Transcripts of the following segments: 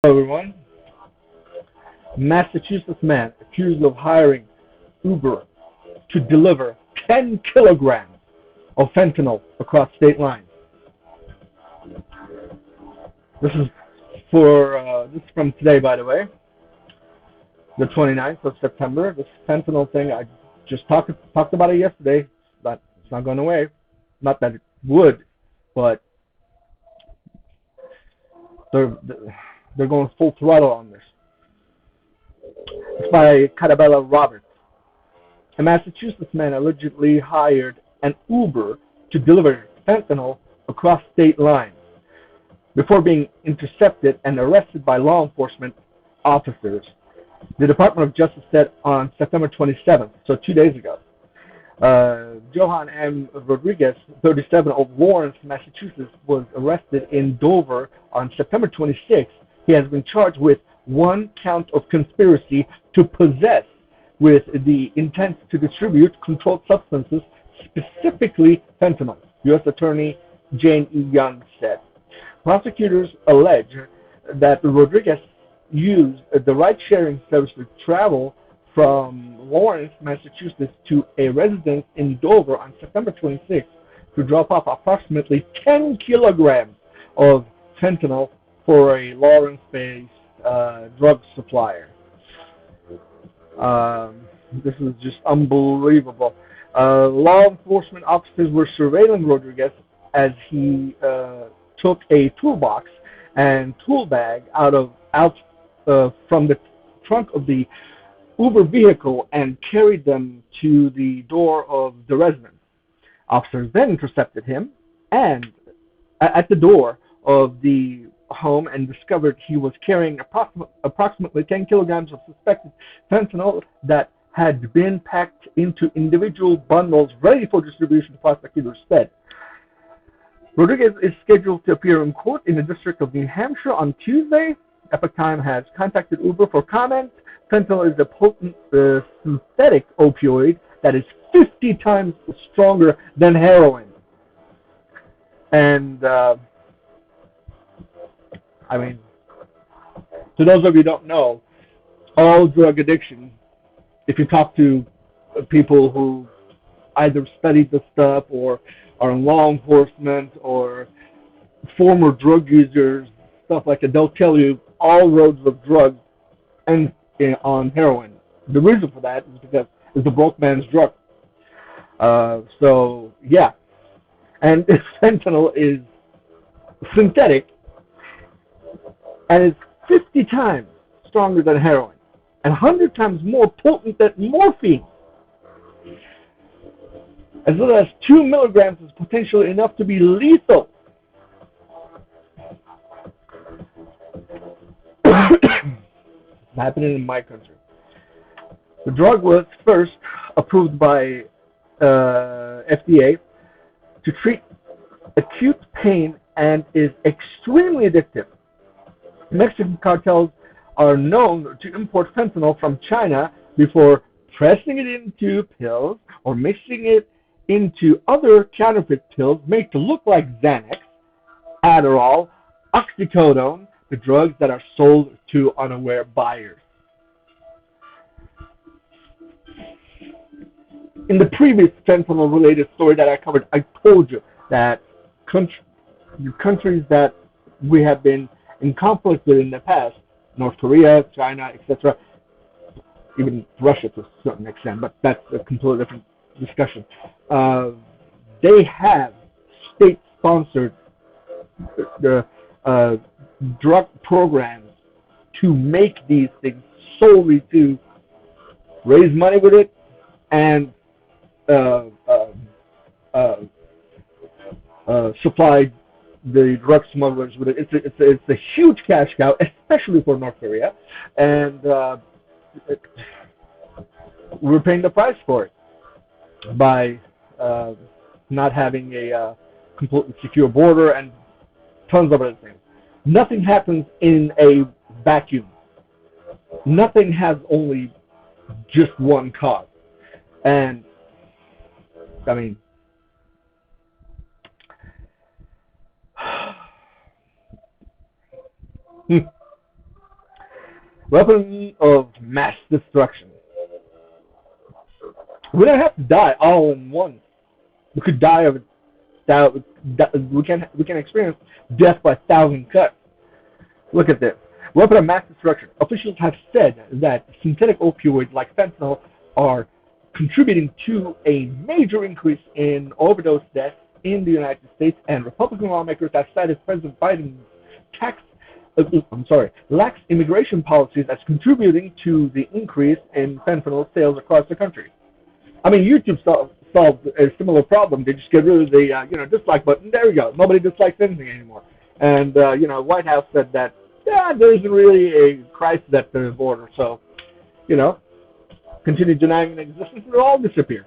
Everyone. Massachusetts man accused of hiring Uber to deliver 10 kilograms of fentanyl across state lines. This is from today, by the way, the 29th of September. This fentanyl thing, I just talked about it yesterday, but it's not going away. Not that it would, but they're they're going full throttle on this. It's by Catabella Roberts. A Massachusetts man allegedly hired an Uber to deliver fentanyl across state lines before being intercepted and arrested by law enforcement officers. The Department of Justice said on September 27th, so 2 days ago. Johan M. Rodriguez, 37, of Lawrence, Massachusetts, was arrested in Dover on September 26th. He has been charged with one count of conspiracy to possess with the intent to distribute controlled substances, specifically fentanyl, U.S. Attorney Jane E. Young said. Prosecutors allege that Rodriguez used the ride-sharing service to travel from Lawrence, Massachusetts to a residence in Dover on September 26th to drop off approximately 10 kilograms of fentanyl for a Lawrence-based drug supplier. This is just unbelievable. Law enforcement officers were surveilling Rodriguez as he took a toolbox and tool bag out from the trunk of the Uber vehicle and carried them to the door of the residence. Officers then intercepted him and at the door of the home and discovered he was carrying approximately 10 kilograms of suspected fentanyl that had been packed into individual bundles ready for distribution, the prosecutors said. Rodriguez is scheduled to appear in court in the District of New Hampshire on Tuesday. Epoch Time has contacted Uber for comment. Fentanyl is a potent synthetic opioid that is 50 times stronger than heroin. And, I mean, to those of you who don't know, all drug addiction, if you talk to people who either studied the stuff or are in law enforcement or former drug users, stuff like that, they'll tell you all roads of drugs end on heroin. The reason for that is because it's the broke man's drug. So, yeah. And fentanyl is synthetic and it's 50 times stronger than heroin and 100 times more potent than morphine. As little as 2 milligrams is potentially enough to be lethal. Happening in my country. The drug was first approved by FDA to treat acute pain and is extremely addictive. Mexican cartels are known to import fentanyl from China before pressing it into pills or mixing it into other counterfeit pills made to look like Xanax, Adderall, oxycodone, the drugs that are sold to unaware buyers. In the previous fentanyl-related story that I covered, I told you that countries that we have been in conflict with in the past, North Korea, China, etc., even Russia to a certain extent, but that's a completely different discussion. They have state-sponsored drug programs to make these things solely to raise money with it and supply the drug smugglers with it. It's a huge cash cow, especially for North Korea, and we're paying the price for it by not having a completely secure border and tons of other things. Nothing happens in a vacuum. Nothing has only just one cause. And, I mean, Weapon of mass destruction. We don't have to die all in one. We could die of that. We can experience death by 1,000 cuts. Look at this. Weapon of mass destruction. Officials have said that synthetic opioids like fentanyl are contributing to a major increase in overdose deaths in the United States, and Republican lawmakers have cited President Biden's tax, lax immigration policies as contributing to the increase in fentanyl sales across the country. I mean, YouTube solved a similar problem. They just get rid of the dislike button. There we go. Nobody dislikes anything anymore. And White House said that there isn't really a crisis at the border. So continue denying an existence, it'll all disappear.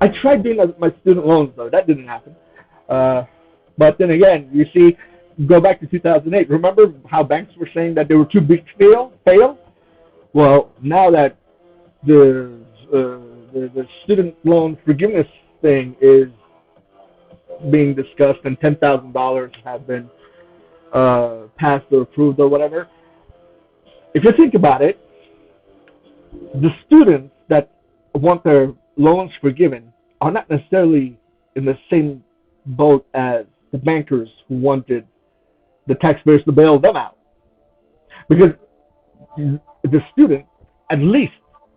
I tried doing my student loans though. That didn't happen. But then again, you see, go back to 2008. Remember how banks were saying that they were too big to fail? Well, now that the student loan forgiveness thing is being discussed, and $10,000 have been passed or approved or whatever. If you think about it, the students that want their loans forgiven are not necessarily in the same boat as the bankers who wanted the taxpayers to bail them out. Because the student, at least,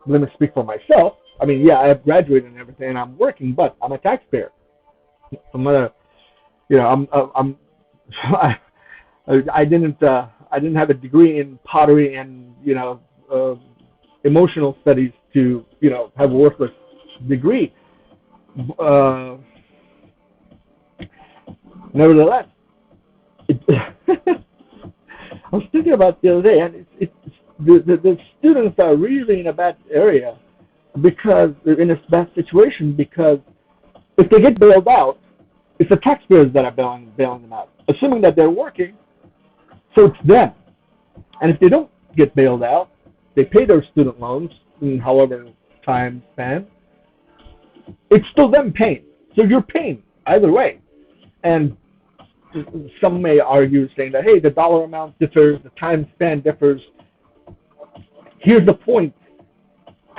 let me speak for myself. I mean, yeah, I have graduated and everything, and I'm working, but I'm a taxpayer. I'm gonna, I didn't have a degree in pottery and emotional studies to have a worthless degree. Nevertheless, I was thinking about the other day, and the students are really in a bad area because they're in a bad situation, because if they get bailed out, it's the taxpayers that are bailing them out, assuming that they're working, so it's them. And if they don't get bailed out, they pay their student loans in however time span, it's still them paying. So you're paying either way. And some may argue saying that, hey, the dollar amount differs, the time span differs. Here's the point.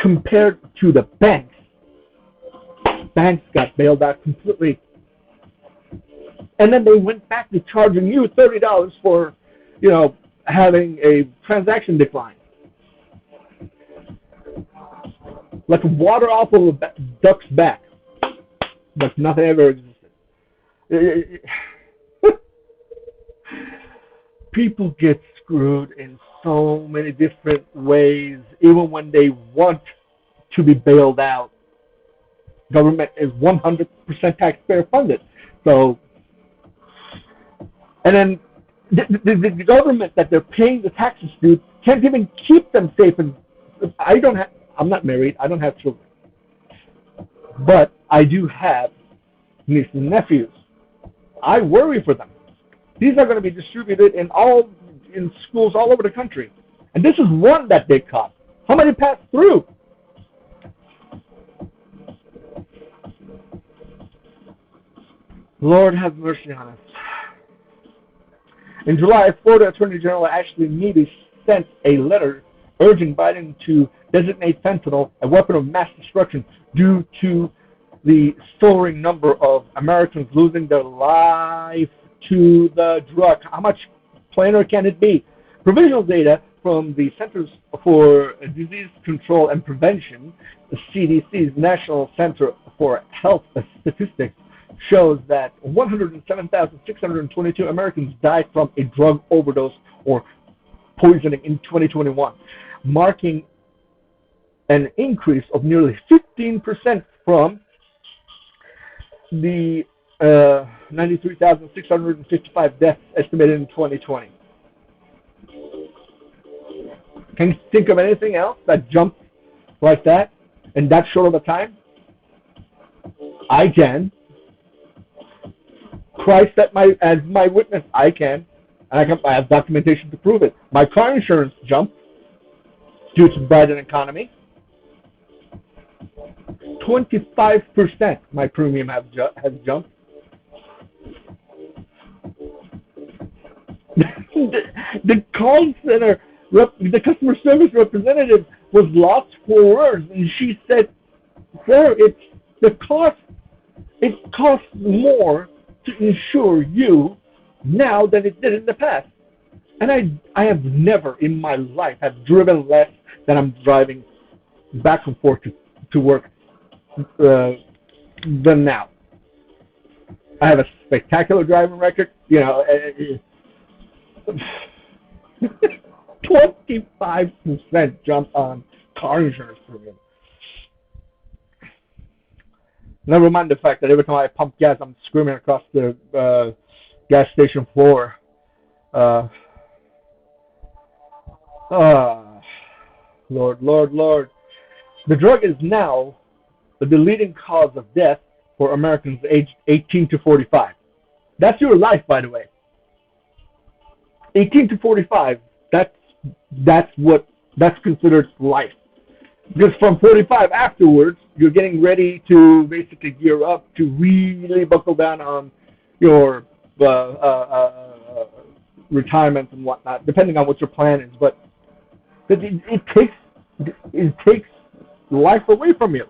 Compared to the banks got bailed out completely. And then they went back to charging you $30 for, having a transaction decline. Like water off of a duck's back. Like nothing ever existed. People get screwed in so many different ways, even when they want to be bailed out. Government is 100% taxpayer funded. So, and then the government that they're paying the taxes to can't even keep them safe. And I'm not married. I don't have children, but I do have nieces and nephews. I worry for them. These are going to be distributed in schools all over the country, and this is one that they caught. How many passed through? Lord have mercy on us. In July, Florida Attorney General Ashley Meady sent a letter urging Biden to designate fentanyl a weapon of mass destruction due to the soaring number of Americans losing their life to the drug. How much plainer can it be? Provisional data from the Centers for Disease Control and Prevention, the CDC's National Center for Health Statistics, shows that 107,622 Americans died from a drug overdose or poisoning in 2021, marking an increase of nearly 15% from the 93,655 deaths estimated in 2020. Can you think of anything else that jumped like that in that short of a time? I can. Christ as my witness, I can. And I have documentation to prove it. My car insurance jumped due to the Biden economy. 25% my premium has jumped. The call center, the customer service representative was lost for words, and she said, "Sir, the cost. It costs more to insure you now than it did in the past." And I have never in my life have driven less than I'm driving back and forth to work than now. I have a spectacular driving record. 25% jump on car insurance premium. Never mind the fact that every time I pump gas, I'm screaming across the gas station floor. Uh, Lord, Lord, Lord. The drug is now the leading cause of death for Americans aged 18 to 45. That's your life, by the way. 18 to 45. That's considered life. Because from 45 afterwards, you're getting ready to basically gear up to really buckle down on your retirement and whatnot, depending on what your plan is. But it takes life away from you.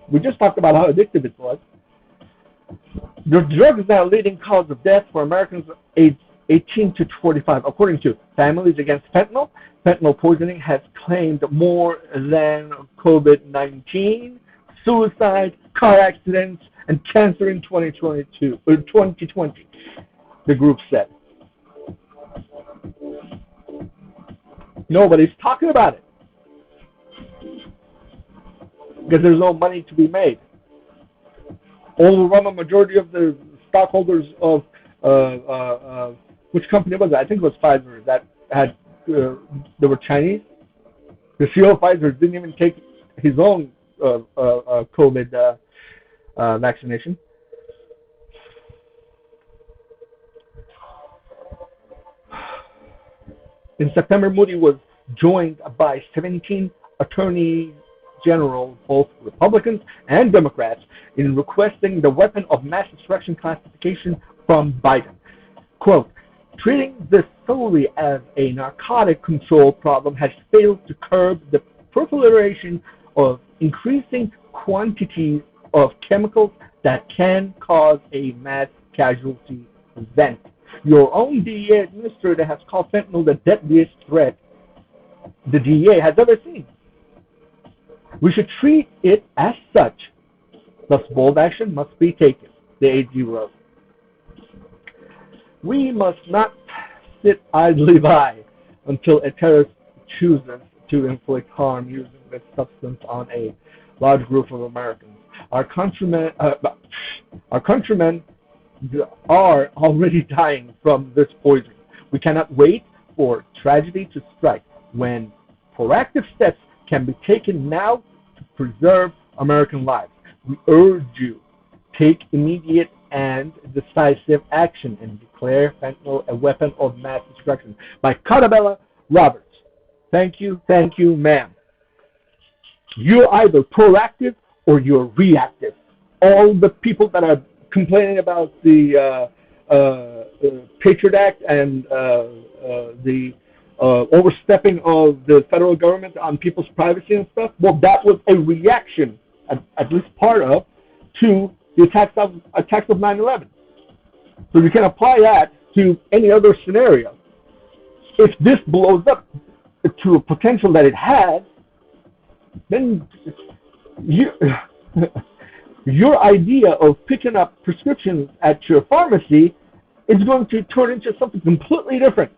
We just talked about how addictive it was. The drug is now a leading cause of death for Americans aged 18 to 45, according to Families Against Fentanyl. Fentanyl poisoning has claimed more than COVID-19, suicide, car accidents, and cancer in 2020, the group said. Nobody's talking about it because there's no money to be made. Overwhelming majority of the stockholders of which company was it? I think it was Pfizer that had they were Chinese. The CEO of Pfizer didn't even take his own COVID vaccination. In September, Moody was joined by 17 attorneys general, both Republicans and Democrats, in requesting the weapon of mass destruction classification from Biden. Quote, treating this solely as a narcotic control problem has failed to curb the proliferation of increasing quantities of chemicals that can cause a mass casualty event. Your own DEA administrator has called fentanyl the deadliest threat the DEA has ever seen. We should treat it as such. Thus, bold action must be taken, the AG wrote. We must not sit idly by until a terrorist chooses to inflict harm using this substance on a large group of Americans. Our countrymen are already dying from this poison. We cannot wait for tragedy to strike when proactive steps can be taken now to preserve American lives. We urge you, take immediate and decisive action and declare fentanyl a weapon of mass destruction. By Carabella Roberts. Thank you, ma'am. You're either proactive or you're reactive. All the people that are complaining about the Patriot Act and the overstepping of the federal government on people's privacy and stuff, well, that was a reaction, at least part of, to the attacks of 9/11. So you can apply that to any other scenario. If this blows up to a potential that it had, then your idea of picking up prescriptions at your pharmacy is going to turn into something completely different.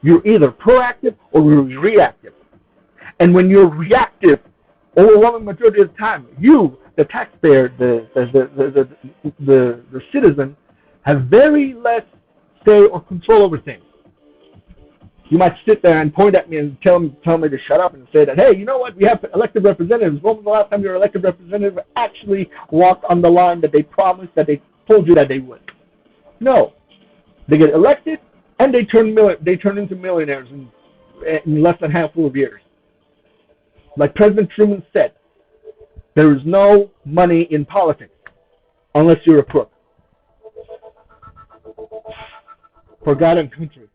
You're either proactive or you're reactive. And when you're reactive, overwhelming majority of the time, you, the taxpayer, the citizen, have very less say or control over things. You might sit there and point at me and tell me to shut up and say that, hey, you know what, we have elected representatives. When was the last time your elected representative actually walked on the line that they promised, that they told you that they would? No. They get elected and they turn into millionaires in less than a handful of years. Like President Truman said, there is no money in politics unless you're a crook. forgotten country.